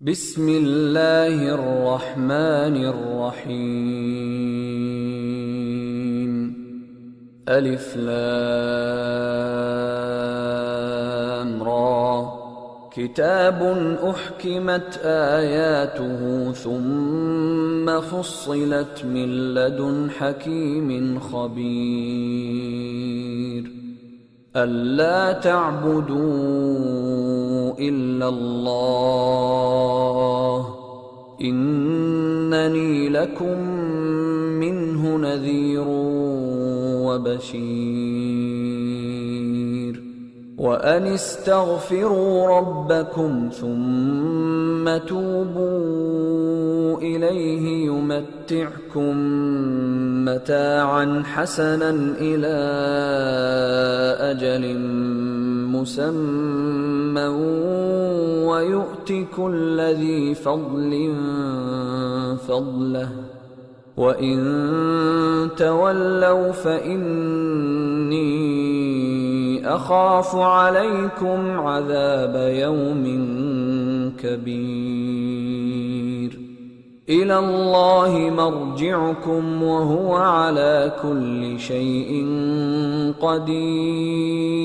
بسم الله الرحمن الرحيم. ألف لام را. كتاب أحكمت آياته ثم فصلت من لدن حكيم خبير. ألا تعبدوا إلا الله إنني لكم منه نذير وبشير. وأن استغفروا ربكم ثم توبوا إليه يمتعكم متاعا حسنا إلى أجل مسمى ويؤت كل ذي فضل فضله وإن تولوا فإني أخاف عليكم عذاب يوم كبير. إلى الله مرجعكم وهو على كل شيء قدير.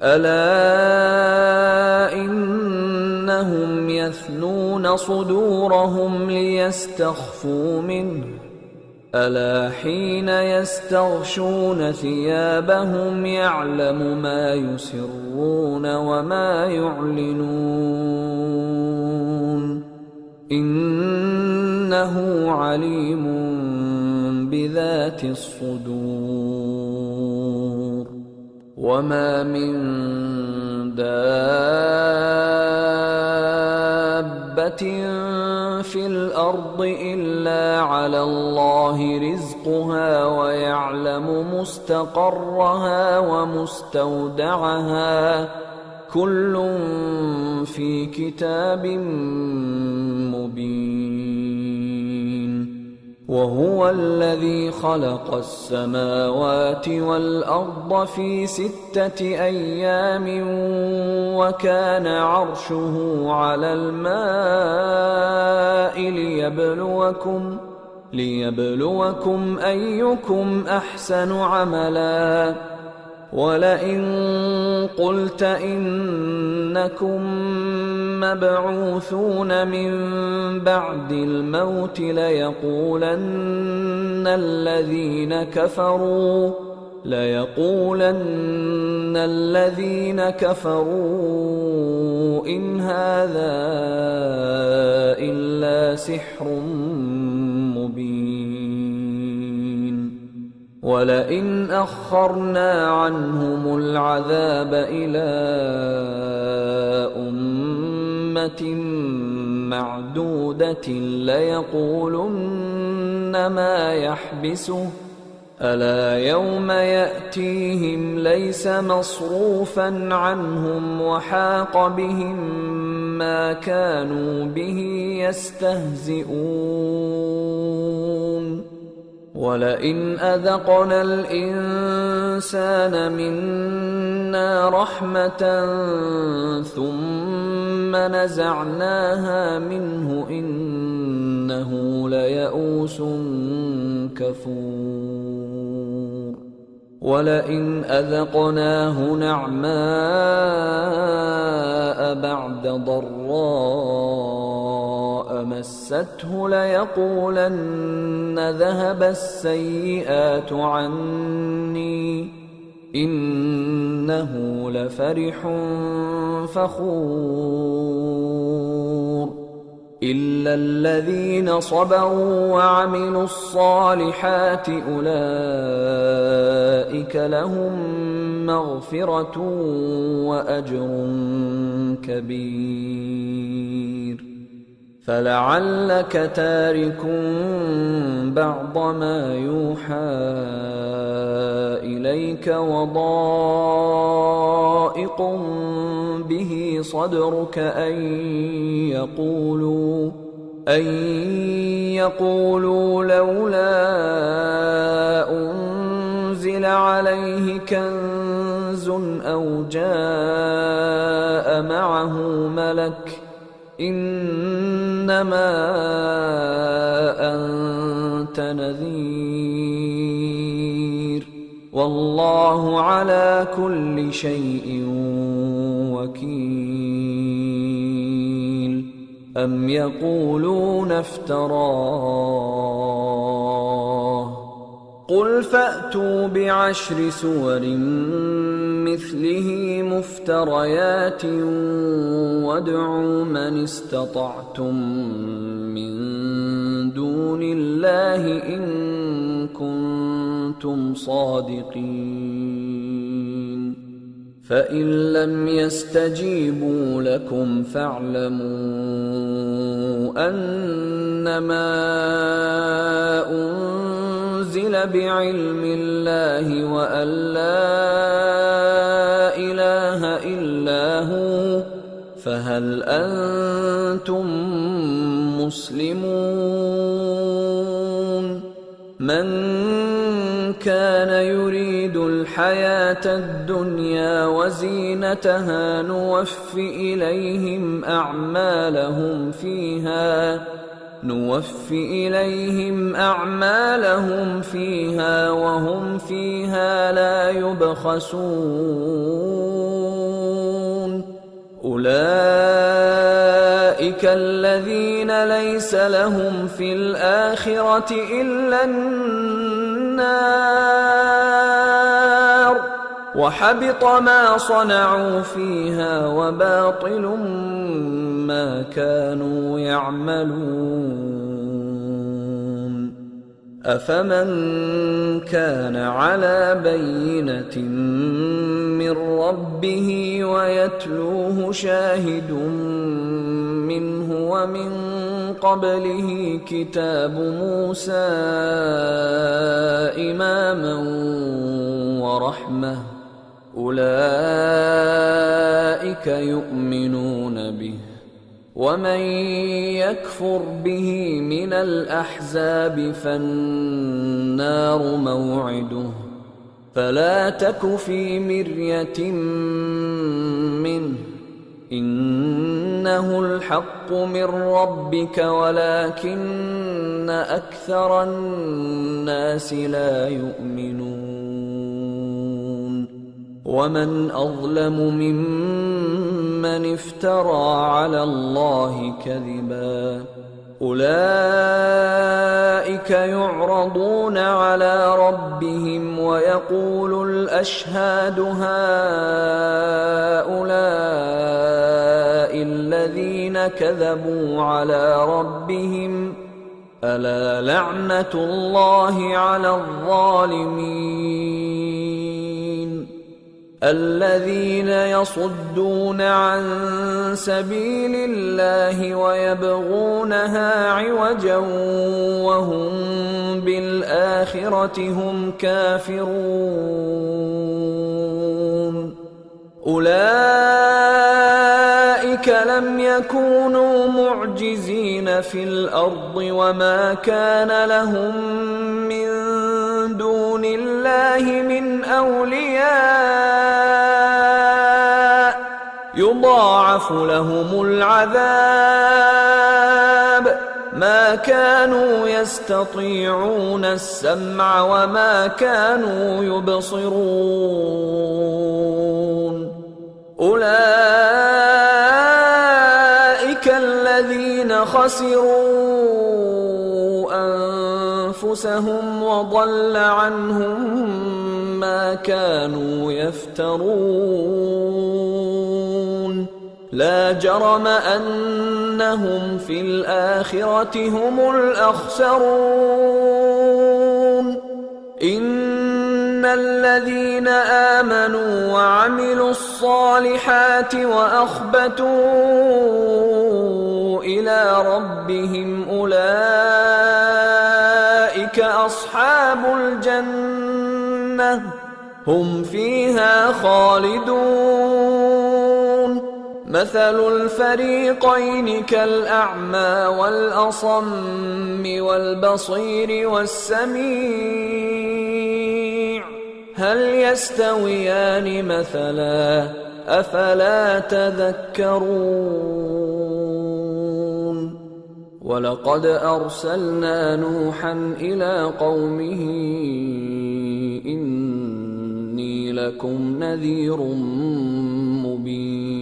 ألا إنهم يثنون صدورهم ليستخفوا منه ألا حين يستغشون ثيابهم يعلم ما يسرون وما يعلنون إنه عليم بذات الصدور. وما من دابة في الأرض إلا على الله رزقها ويعلم مستقرها ومستودعها كل في كتاب مبين. وهو الذي خلق السماوات والأرض في 6 أيام وكان عرشه على الماء ليبلوكم أيكم أحسن عملا. ولئن قلت إنكم مبعوثون من بعد الموت ليقولن الذين كفروا إن هذا إلا سحر مبين. ولئن أخرنا عنهم العذاب إلى أمة معدودة ليقولن ما يحبسه ألا يوم يأتيهم ليس مصروفا عنهم وحاق بهم ما كانوا به يستهزئون. ولئن أذقنا الإنسان منا رحمة ثم نزعناها منه إنه ليئوس كفور. ولئن أذقناه نعماء بعد ضراء مسته ليقولن ذهب السيئات عني إنه لفرح فخور. إلا الذين صبروا وعملوا الصالحات أولئك لهم مغفرة وأجر كبير. فلعلك تارك بعض ما يوحى إليك وضائق به صدرك أن يقولوا لولا أنزل عليه كنز أو جاء معه ملك إنما أنت نذير والله على كل شيء وكيل أم يقولون افتراه قل فأتوا ب10 سور مثله مفتريات وادعوا من استطعتم من دون الله إن كنتم صادقين فإن لم يستجيبوا لكم فاعلموا أنما أنزل بعلم الله وأن لا إله إلا هو فهل أنتم مسلمون من كان يريد الحياة الدنيا وزينتها نوفِ إليهم أعمالهم فيها وهم فيها لا يبخسون أولئك الذين ليس لهم في الآخرة إلا النار وحبط ما صنعوا فيها وباطل ما كانوا يعملون أفمن كان على بينة من ربه ويتلوه شاهد منه ومن قبله كتاب موسى إماما ورحمة أولئك يؤمنون به ومن يكفر به من الأحزاب فالنار موعده فلا تك في مرية منه إنه الحق من ربك ولكن أكثر الناس لا يؤمنون ومن أظلم ممن افترى على الله كذبا أولئك يعرضون على ربهم ويقول الأشهاد هؤلاء الذين كذبوا على ربهم ألا لعنة الله على الظالمين الذين يصدون عن سبيل الله ويبغونها عوجا وهم بالآخرة هم كافرون أولئك لم يكونوا معجزين في الأرض وما كان لهم من دون الله من أولياء يضاعف لهم العذاب ما كانوا يستطيعون السمع وما كانوا يبصرون أولئك الذين خسروا أنفسهم وضل عنهم ما كانوا يفترون لا جرم أنهم في الآخرة هم الأخسرون إن الذين آمنوا وعملوا الصالحات وأخبتوا إلى ربهم أولئك أصحاب الجنة هم فيها خالدون مثل الفريقين كالأعمى والأصم والبصير والسميع هل يستويان مثلا أفلا تذكرون ولقد أرسلنا نوحا إلى قومه إني لكم نذير مبين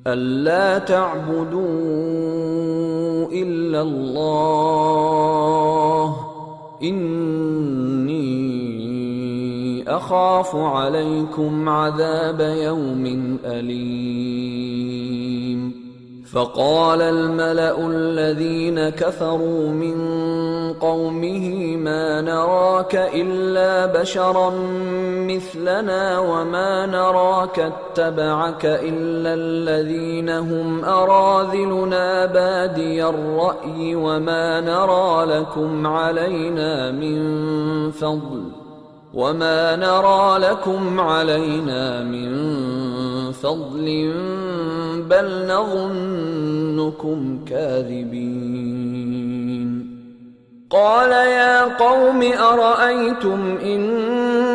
ألا تعبدوا إلا الله إني أخاف عليكم عذاب يوم أليم فقال الملأ الذين كفروا من قومه ما نراك إلا بشرا مثلنا وما نراك اتبعك إلا الذين هم أراذلنا بادي الرأي وما نرى لكم علينا من فضل بل نظنكم كاذبين قال يا قوم أرأيتم إن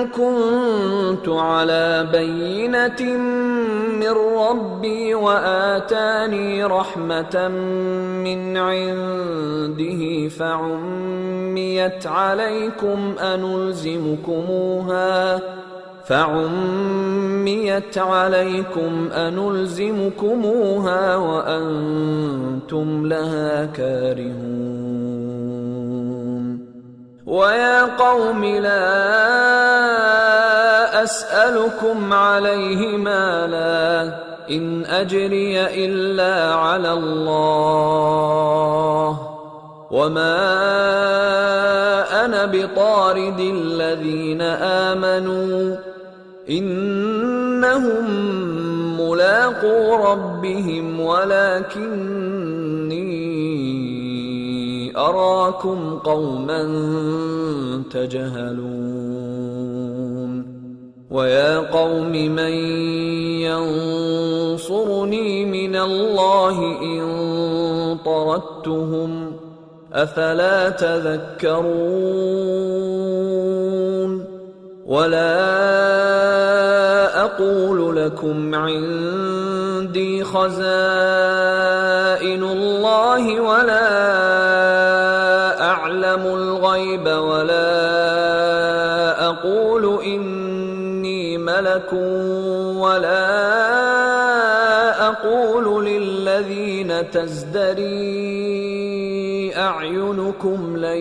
كنت على بينة من ربي وآتاني رحمة من عنده فعميت عليكم أنلزمكموها وأنتم لها كارهون ويا قوم لا أسألكم عليه مالا إن أجري إلا على الله وما أنا بطارد الذين آمنوا إنهم ملاقو ربهم ولكني أراكم قوما تجهلون ويا قوم من ينصرني من الله إن طردتهم أفلا تذكرون ولا أقول لكم عندي خزائن الله ولا أعلم الغيب ولا أقول إني ملك ولا أقول للذين تزدري أعينكم لن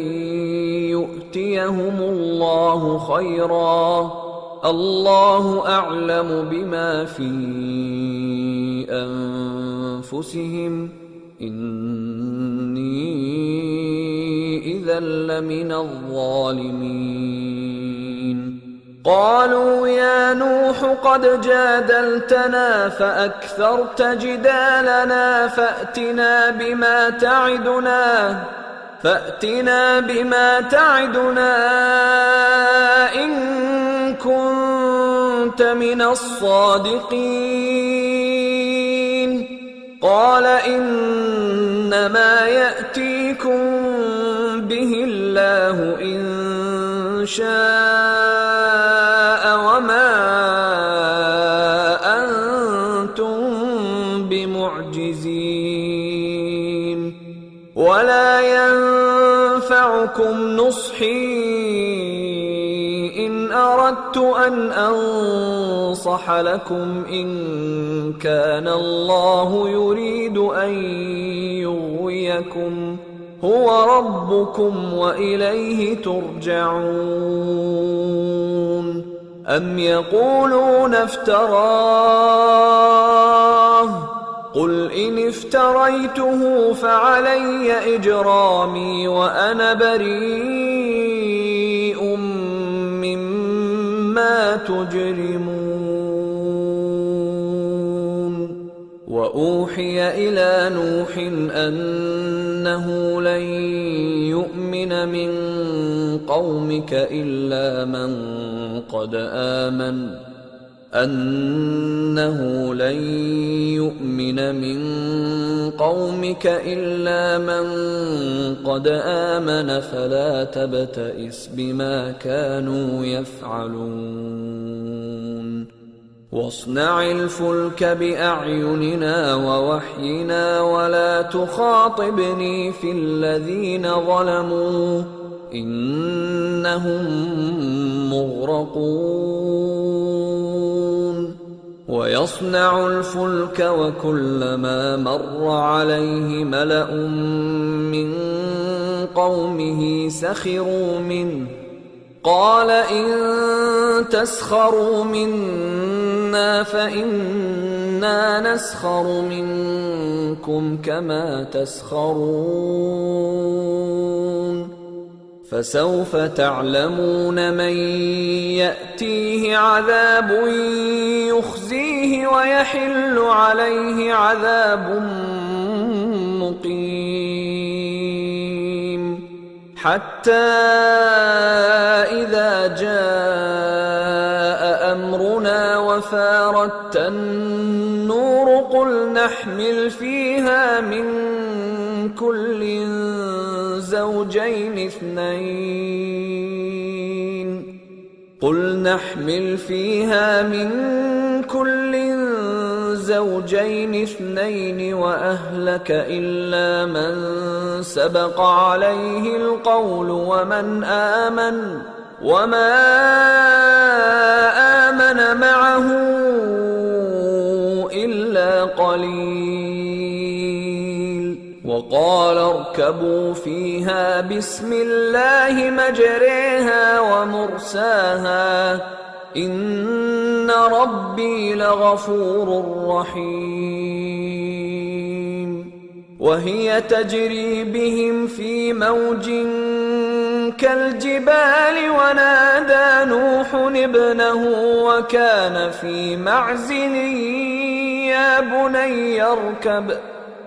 يؤتيهم الله خيرا الله أعلم بما في أنفسهم إني إذا لمن الظالمين قالوا يا نوح قد جادلتنا فأكثرت جدالنا فأتنا بما تعدنا إن كنت من الصادقين قال إنما يأتيكم به الله إن شاء وما أنتم بمعجزين ولا ينفعكم نصحي إن أردت أن أنصح لكم إن كان الله يريد أن يغويكم هو ربكم وإليه ترجعون أم يقولون افتراه قل إن افتريته فعلي إجرامي وأنا بريء مما تجرمون وأوحي إلى نوح أنه لن يؤمن من قومك إلا من قد آمن فلا تبتئس بما كانوا يفعلون واصنع الفلك بأعيننا ووحينا ولا تخاطبني في الذين ظلموا إنهم مغرقون ويصنع الفلك وكلما مر عليه ملأ من قومه سخروا منه قال إن تسخروا منا فإنا نسخر منكم كما تسخرون فسوف تعلمون من يأتيه عذاب يخزيه ويحل عليه عذاب مقيم حتى إذا جاء أمرنا وفارت النور قل نحمل فيها من كل زوجين اثنين وأهلك إلا من سبق عليه القول وما آمن معه إلا قليل وقال اركبوا فيها بسم الله مجريها ومرساها إن ربي لغفور رحيم وهي تجري بهم في موج كالجبال ونادى نوح ابنه وكان في معزل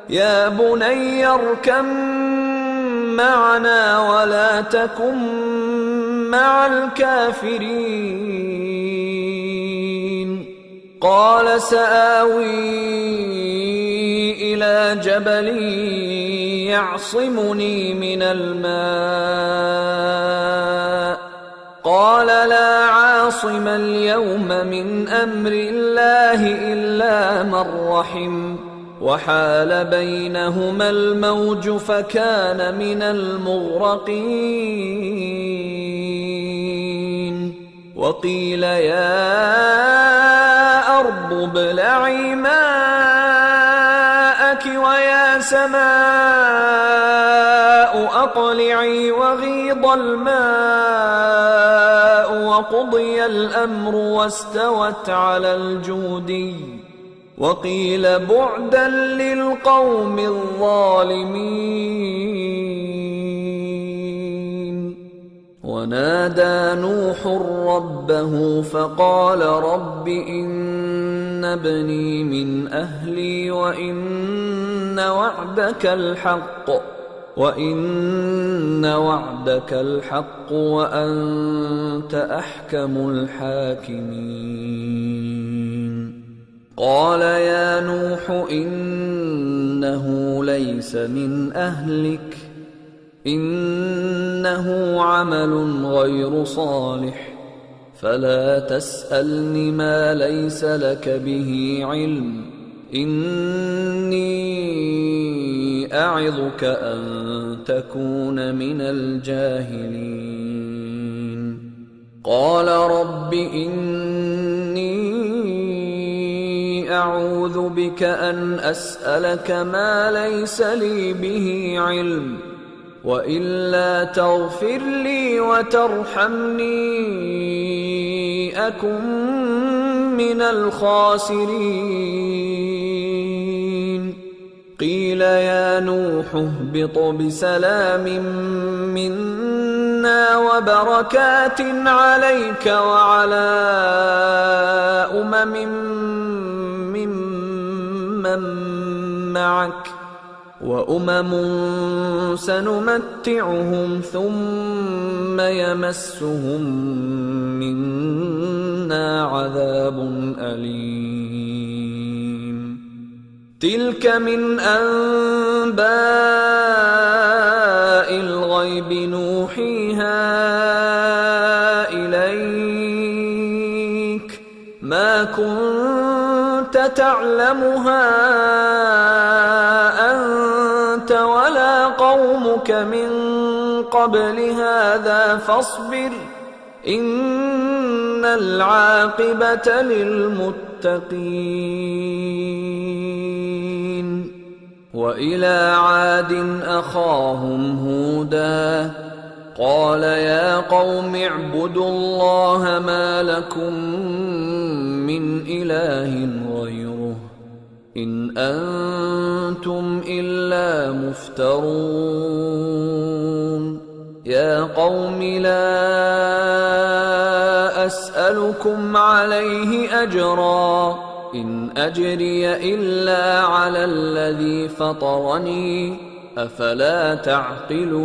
يا بني اركب معنا ولا تكن مع الكافرين قال سآوي إلى جبل يعصمني من الماء قال لا عاصم اليوم من أمر الله إلا من رحم وحال بينهما الموج فكان من المغرقين وقيل يا أرض ابلعي ماءك ويا سماء أقلعي وغيض الماء وقضي الأمر واستوت على الجودي وقيل بعدا للقوم الظالمين ونادى نوح ربه فقال رب إن ابني من أهلي وإن وعدك الحق وأنت أحكم الحاكمين قال يا نوح إنه ليس من أهلك إنه عمل غير صالح فلا تسألني ما ليس لك به علم إني أعظك أن تكون من الجاهلين قال رب إني أعوذ بك أن أسألك ما ليس لي به علم وإلا تغفر لي وترحمني أكن من الخاسرين قيل يا نوح اهبط بسلام منا وبركات عليك وعلى ممن معك وأمم سنمتعهم ثم يمسهم منا عذاب أليم تلك من أنباء الغيب نوحيها إليك ما كنت تعلمها أنت ولا قومك من قبل هذا فاصبر إن العاقبة للمتقين. وإلى عاد أخاهم هودا قال يا قوم اعبدوا الله ما لكم من إله غيره إن أنتم إلا مفترون. يا قوم لا أسألكم عليه أجرا إن أجري إلا على الذي فطرني أفلا تعقلون.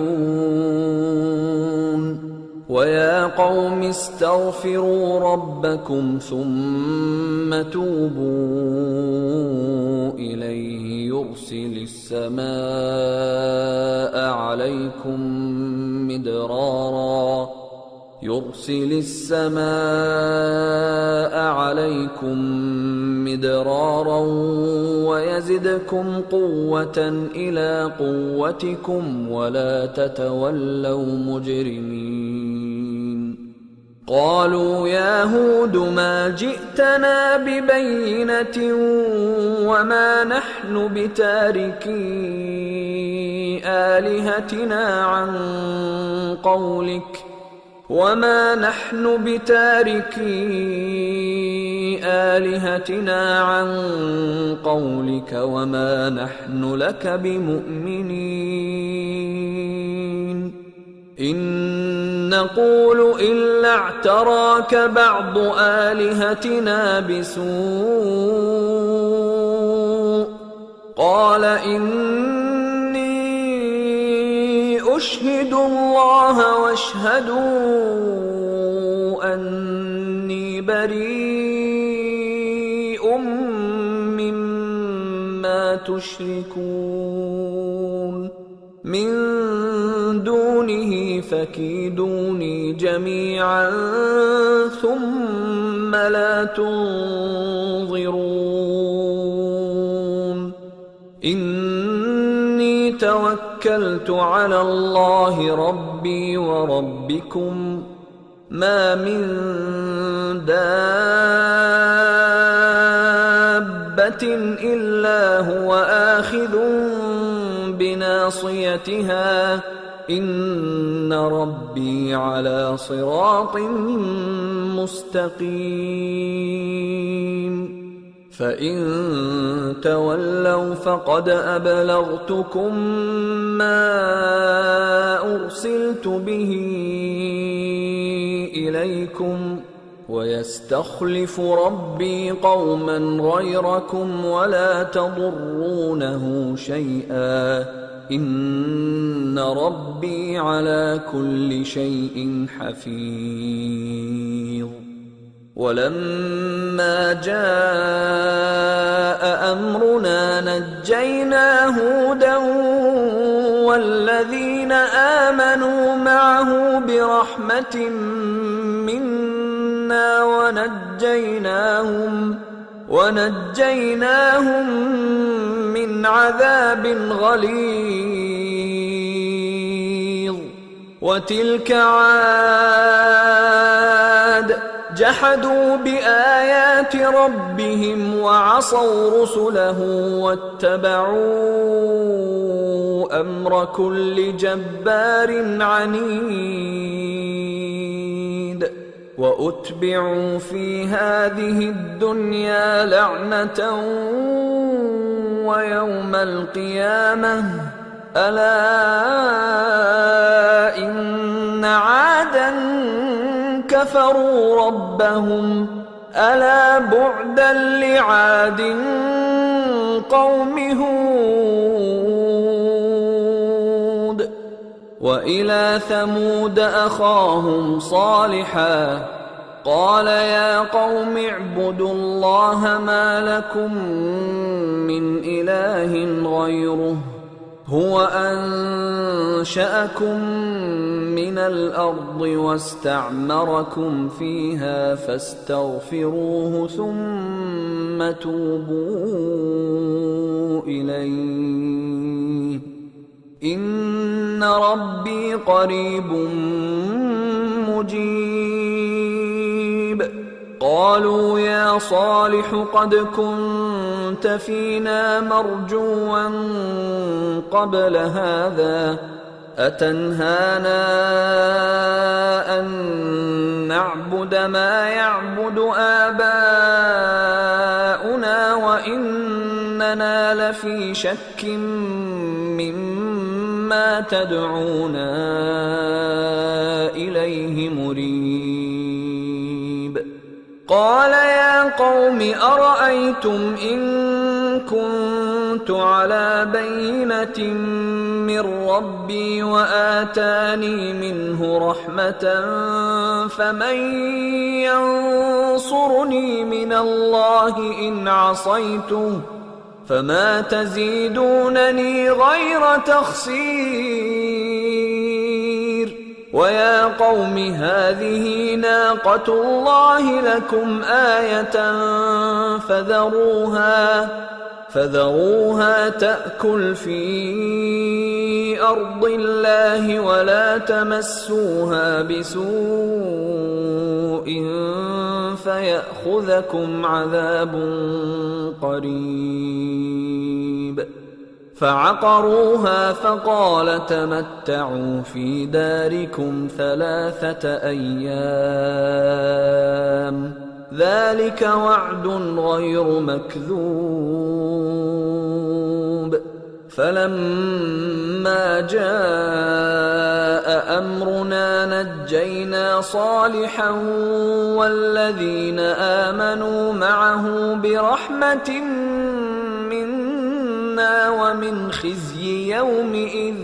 ويا قوم استغفروا ربكم ثم توبوا إليه يرسل السماء عليكم مدرارا ويزدكم قوة إلى قوتكم ولا تتولوا مجرمين. قالوا يا هود ما جئتنا ببينة وما نحن بتاركي آلهتنا عن قولك وما نحن لك بمؤمنين. إن نقول إلا اعتراك بعض آلهتنا بسوء قال إني أشهد الله واشهدوا أني بريء مما تشركون من دونه فكيدوني جميعا ثم لا تنظرون. إني توكلت على الله ربي وربكم ما من دابة إلا هو آخذ بناصيتها إن ربي على صراط مستقيم. فإن تولوا فقد أبلغتكم ما أرسلت به إليكم ويستخلف ربي قوما غيركم ولا تضرونه شيئا إن ربي على كل شيء حفيظ. ولما جاء أمرنا نجينا هودا والذين آمنوا معه برحمة منا ونجيناهم من عذاب غليظ. وتلك عاد جحدوا بآيات ربهم وعصوا رسله واتبعوا أمر كل جبار عنيد. وأتبعوا في هذه الدنيا لعنة ويوم القيامة ألا إن عادا كفروا ربهم ألا بعدا لعاد قوم هود. وإلى ثمود أخاهم صالحا قال يا قوم اعبدوا الله ما لكم من إله غيره هو أنشأكم من الأرض واستعمركم فيها فاستغفروه ثم توبوا إليه إن ربي قريب مجيب. قالوا يا صالح قد كنت فينا مرجوا قبل هذا أتنهانا أن نعبد ما يعبد آباؤنا وإننا لفي شك مما تدعونا إليه مريب. قال يا قوم أرأيتم إن كنت على بينة من ربي وآتاني منه رحمة فمن ينصرني من الله إن عصيته فما تزيدونني غير تخسير. ويا قوم هذه ناقة الله لكم آية فذروها تأكل في أرض الله ولا تمسوها بسوء فيأخذكم عذاب قريب. فعقروها فقال تمتعوا في داركم 3 أيام ذلك وعد غير مكذوب. فلما جاء أمرنا نجينا صالحا والذين آمنوا معه برحمة منا ومن خزي يومئذ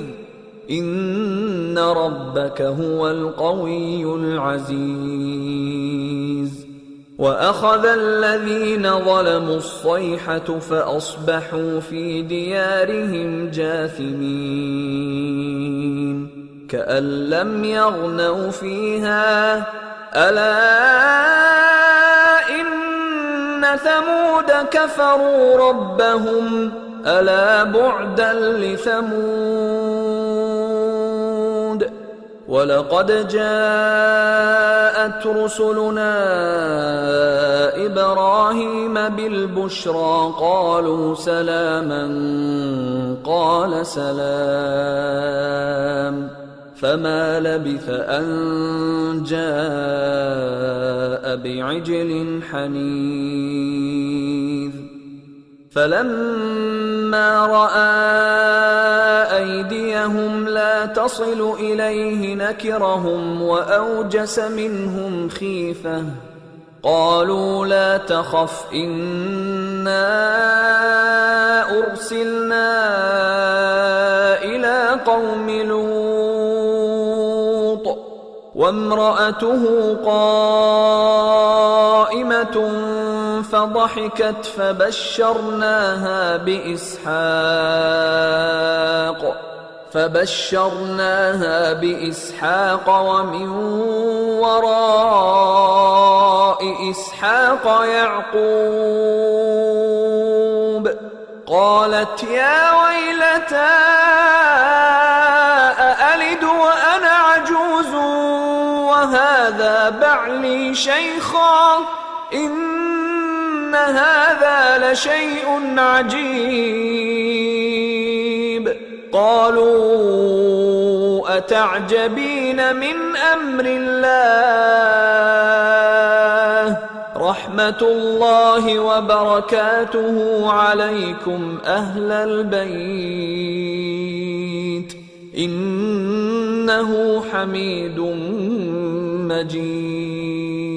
إن ربك هو القوي العزيز. وأخذ الذين ظلموا الصيحة فأصبحوا في ديارهم جاثمين كأن لم يغنوا فيها ألا إن ثمود كفروا ربهم ألا بعدا لثمود. ولقد جاءت رسلنا إبراهيم بالبشرى قالوا سلاما قال سلام فما لبث أن جاء بعجل حنيذ. فلما رأى أيديهم لا تصل إليه نكرهم وأوجس منهم خيفة قالوا لا تخف إنا أرسلنا إلى قوم لوط وامرأته قائمة فضحكت فبشرناها بإسحاق ومن وراء إسحاق يعقوب. قالت يا ويلتى أألد وأنا عجوز وهذا بعلي شيخا إن هذا لشيء عجيب. قالوا أتعجبين من أمر الله رحمة الله وبركاته عليكم أهل البيت إنه حميد مجيد.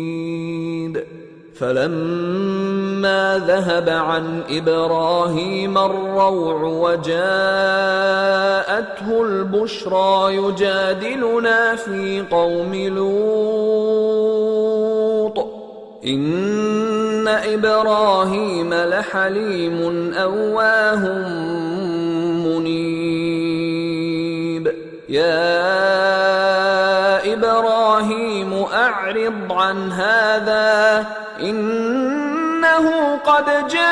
فلما ذهب عن إبراهيم الروع وجاءته البشرى يجادلنا في قوم لوط إن إبراهيم لحليم أواه منيب. يا إبراهيم أعرض عن هذا إنه قد جاء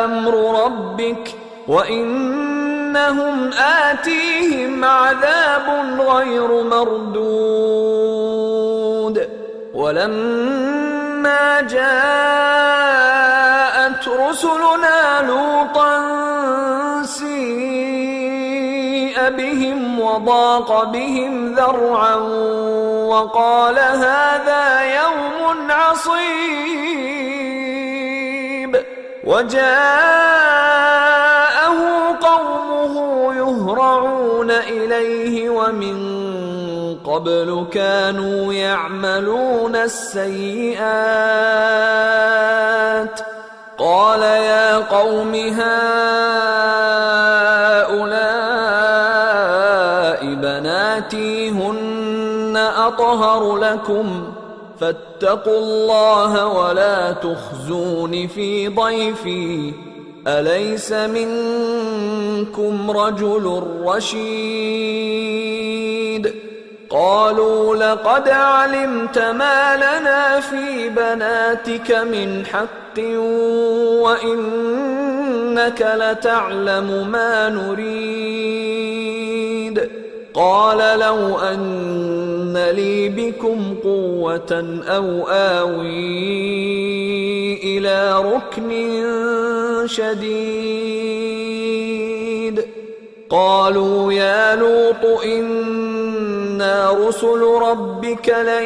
أمر ربك وإنهم آتيهم عذاب غير مردود ولما جاءت رسلنا لوطا سيء بهم وضاق بهم ذرعا وقال هذا يوم عصيب وجاءه قومه يهرعون إليه ومن قبل كانوا يعملون السيئات قال يا قوم هؤلاء بناتي هن أطهر لكم فاتقوا الله ولا تخزون في ضيفي أليس منكم رجل رشيد قالوا لقد علمت ما لنا في بناتك من حق وإنك لتعلم ما نريد قال لو أن لي بكم قوة أو آوي إلى ركن شديد قالوا يا لوط إنا رسل ربك لن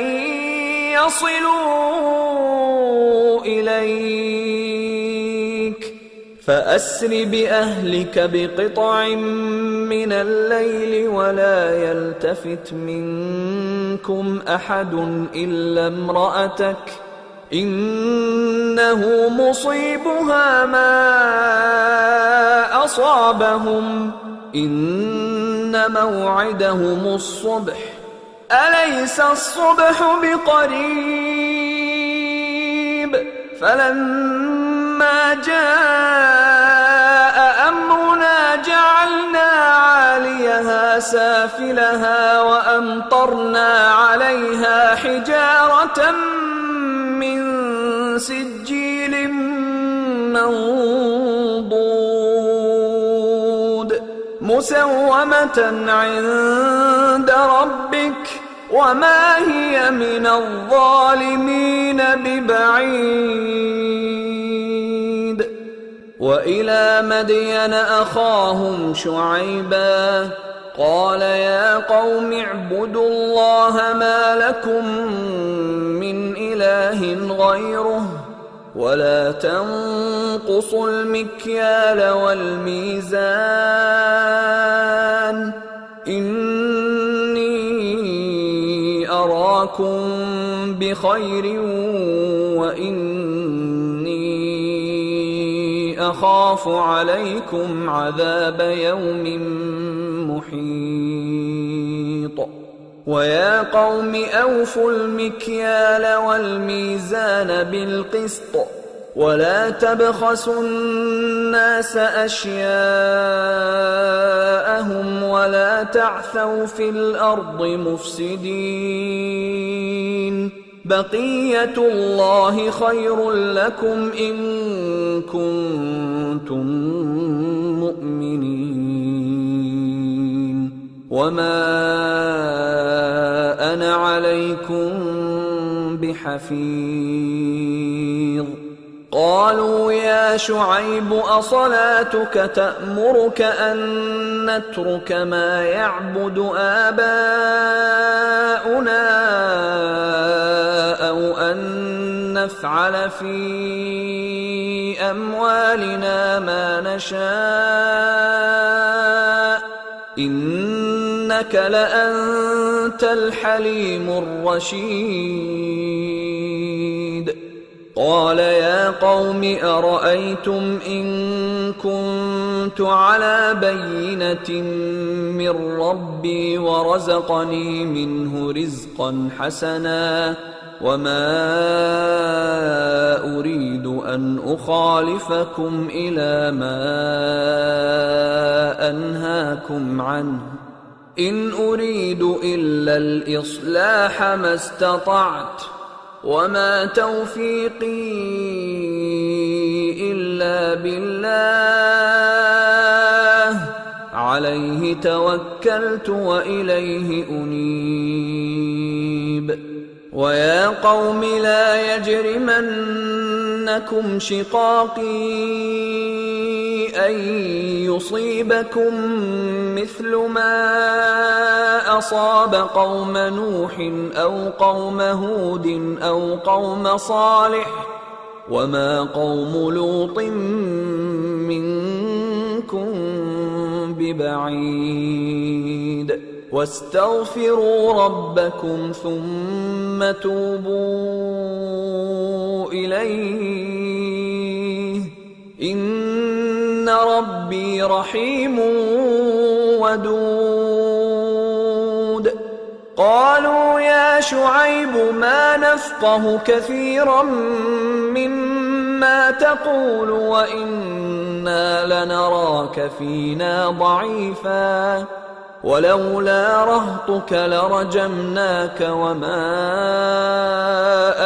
يصلوا إليك فأسر بأهلك بقطع من الليل ولا يلتفت منكم أحد إلا امرأتك إنه مصيبها ما أصابهم إن موعدهم الصبح أليس الصبح بقريب فلما جاء أمرنا جعلنا عاليها سافلها وأمطرنا عليها حجارة من سجيل منضود مسومة عند ربك وما هي من الظالمين ببعيد وإلى مدين أخاهم شعيبا قال يا قوم اعبدوا الله ما لكم من إله غيره ولا تنقصوا المكيال والميزان إني أراكم بخير وإني أخاف عليكم عذاب يوم محيط ويا قوم أوفوا المكيال والميزان بالقسط ولا تبخسوا الناس أشياءهم ولا تعثوا في الأرض مفسدين بقية الله خير لكم إن كنتم مؤمنين وما أنا عليكم بحفيظ قالوا يا شعيب أصلاتك تأمرك أن نترك ما يعبد آباؤنا أو أن نفعل في أموالنا ما نشاء إنك لأنت الحليم الرشيد قال يا قوم أرأيتم إن كنت على بينة من ربي ورزقني منه رزقا حسنا وما أريد أن أخالفكم إلى ما أنهاكم عنه إن أريد إلا الإصلاح ما استطعت وما توفيقي إلا بالله عليه توكلت وإليه أنيب ويا قوم لا يجرمنكم شقاقي أن يصيبكم مثل ما أصاب قوم نوح أو قوم هود أو قوم صالح وما قوم لوط منكم ببعيد واستغفروا ربكم ثم توبوا إليه إن ربي رحيم ودود قالوا يا شعيب ما نفقه كثيرا مما تقول وإنا لنراك فينا ضعيفا ولولا رهطك لرجمناك وما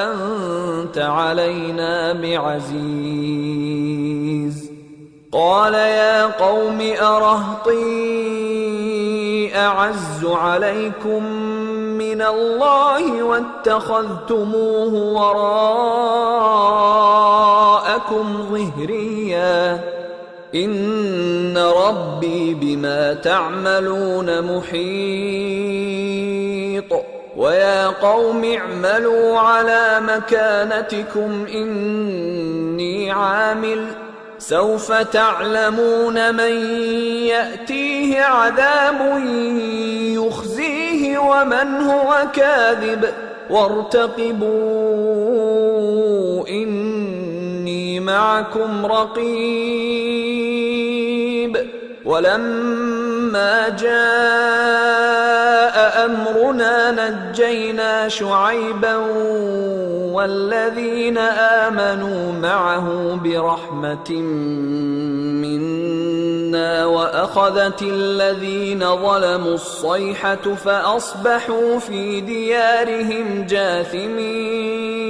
أنت علينا بعزيز قال يا قوم أرهطي أعز عليكم من الله واتخذتموه وراءكم ظهريا إن ربي بما تعملون محيط ويا قوم اعملوا على مكانتكم إني عامل سوف تعلمون من يأتيه عذاب يخزيه ومن هو كاذب وارتقبوا إني معكم رقيب ولما جاء أمرنا نجينا شعيبا والذين آمنوا معه برحمة منا وأخذت الذين ظلموا الصيحة فأصبحوا في ديارهم جاثمين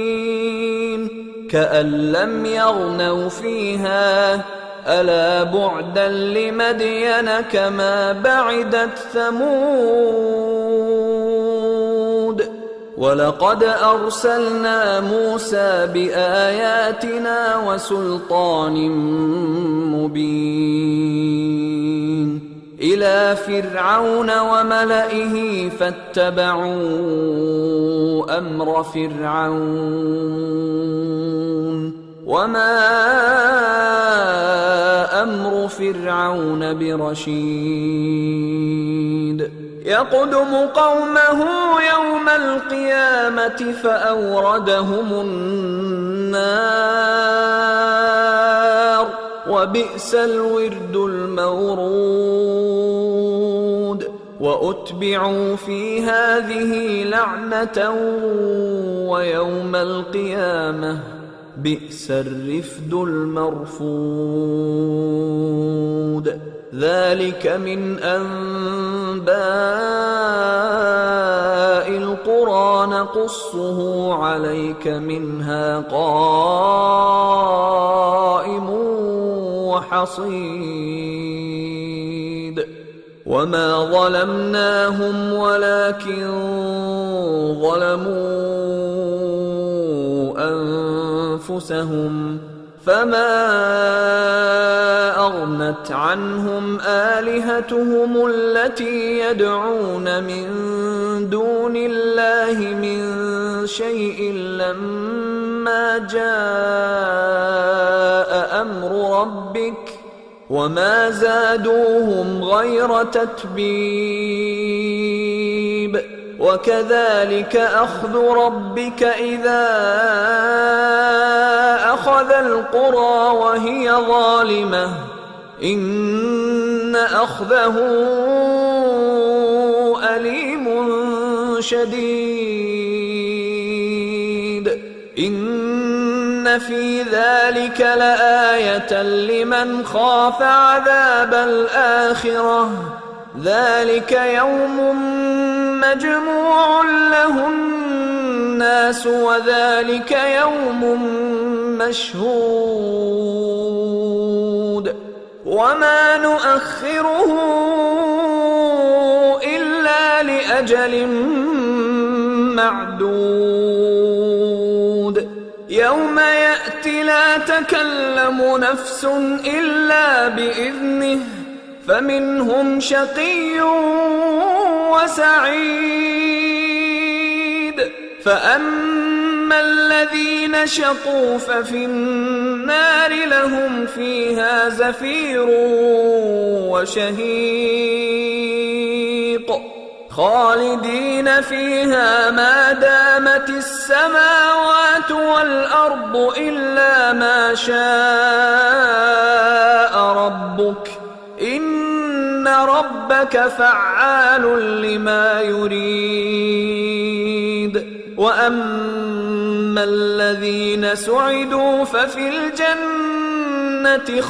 كأن لم يغنوا فيها ألا بعدا لمدين كما بعدت ثمود ولقد أرسلنا موسى بآياتنا وسلطان مبين إلى فرعون وملئه فاتبعوا أمر فرعون وما أمر فرعون برشيد يقدم قومه يوم القيامة فأوردهم النار وبئس الورد المورود وأتبعوا في هذه لعنة ويوم القيامة بئس الرفد المرفود ذلك من أنباء القرى نقصه عليك منها قائم وحصيد وما ظلمناهم ولكن ظلموا أنفسهم فما أغنت عنهم آلهتهم التي يدعون من دون الله من شيء لما جاء أمر ربك وما زادوهم غير تتبيب وكذلك أخذ ربك إذا أخذ القرى وهي ظالمة إن أخذه أليم شديد إن في ذلك لآية لمن خاف عذاب الآخرة ذلك يوم مجموع له الناس وذلك يوم مشهود وما نؤخره إلا لأجل معدود يوم يأتي لا تكلم نفس إلا بإذنه فمنهم شقي وسعيد فأما الذين شقوا ففي النار لهم فيها زفير وشهيق خالدين فيها ما دامت السماوات والأرض إلا ما شاء ربك إن ربك فعال لما يريد وأما الذين سعدوا ففي الجنة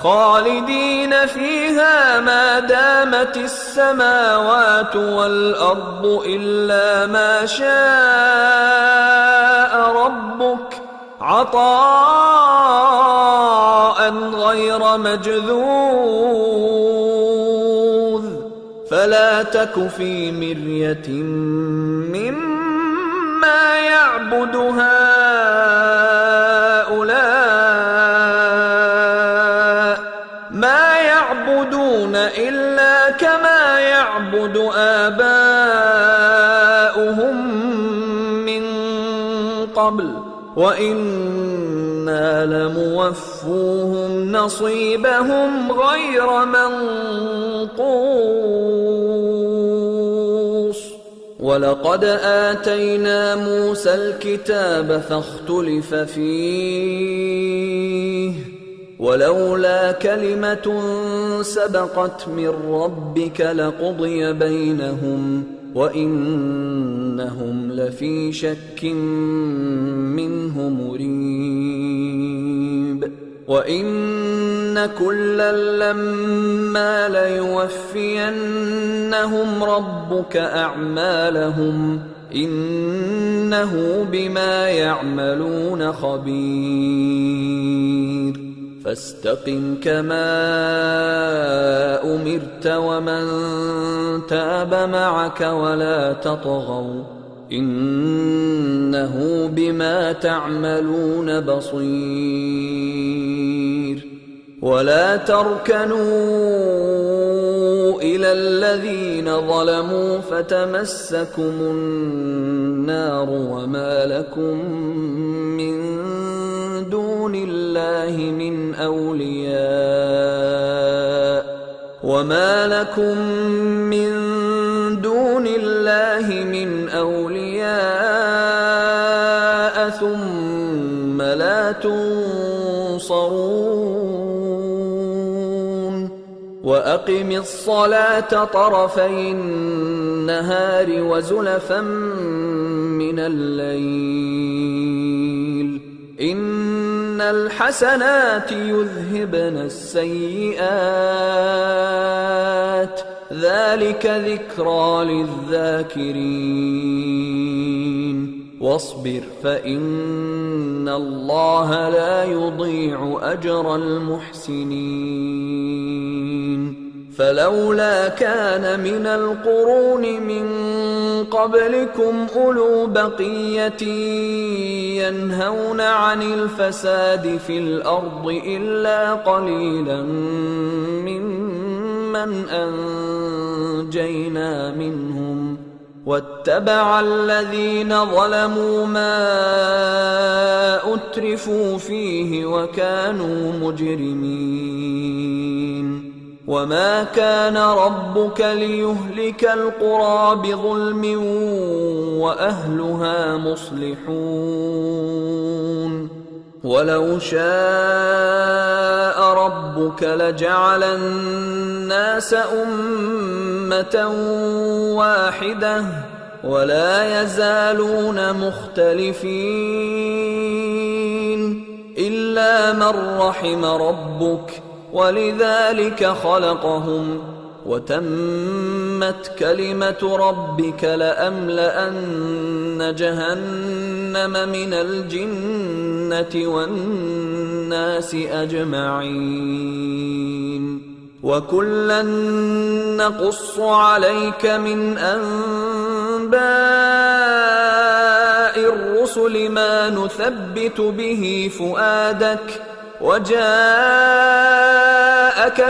خالدين فيها ما دامت السماوات والأرض إلا ما شاء ربك عطاء غير مجذوذ فلا تك في مرية مما يعبد هؤلاء ما يعبدون إلا كما يعبد آباؤهم من قبل وإنا لموفوهم نصيبهم غير منقوص ولقد آتينا موسى الكتاب فاختلف فيه ولولا كلمة سبقت من ربك لقضي بينهم وإنهم لفي شك منه مريب وإن كلا لما ليوفينهم ربك أعمالهم إنه بما يعملون خبير فاستقم كما أمرت ومن تاب معك ولا تطغوا إنه بما تعملون بصير ولا تركنوا إلى الذين ظلموا فتمسكم النار وما لكم من دون الله من أولياء ثم لا تنصرون وأقم الصلاة طرفي النهار وزلفا من الليل إن الحسنات يذهبن السيئات ذلك ذكرى للذاكرين واصبر فإن الله لا يضيع أجر المحسنين فلولا كان من القرون من قبلكم أولو بقية ينهون عن الفساد في الأرض إلا قليلا ممن أنجينا منهم واتبع الذين ظلموا ما أترفوا فيه وكانوا مجرمين وما كان ربك ليهلك القرى بظلم وأهلها مصلحون ولو شاء ربك لجعل الناس أمة واحدة ولا يزالون مختلفين إلا من رحم ربك ولذلك خلقهم وتمت كلمة ربك لأملأن جهنم من الجنة والناس أجمعين وكلا نقص عليك من أنباء الرسل ما نثبت به فؤادك وجاءك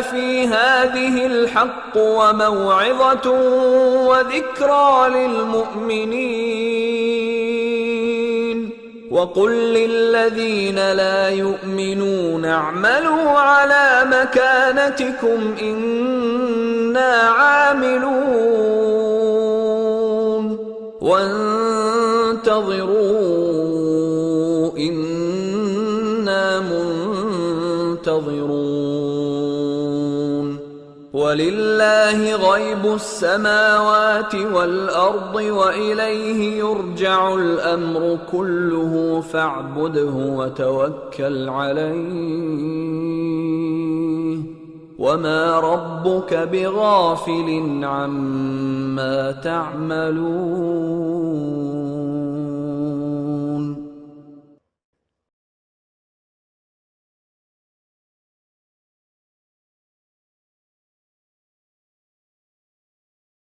في هذه الحق وموعظة وذكرى للمؤمنين وقل للذين لا يؤمنون اعملوا على مكانتكم إنا عاملون وانتظروا إنا منتظرون ولله غيب السماوات والأرض وإليه يرجع الأمر كله فاعبده وتوكل عليه وما ربك بغافل عما تعملون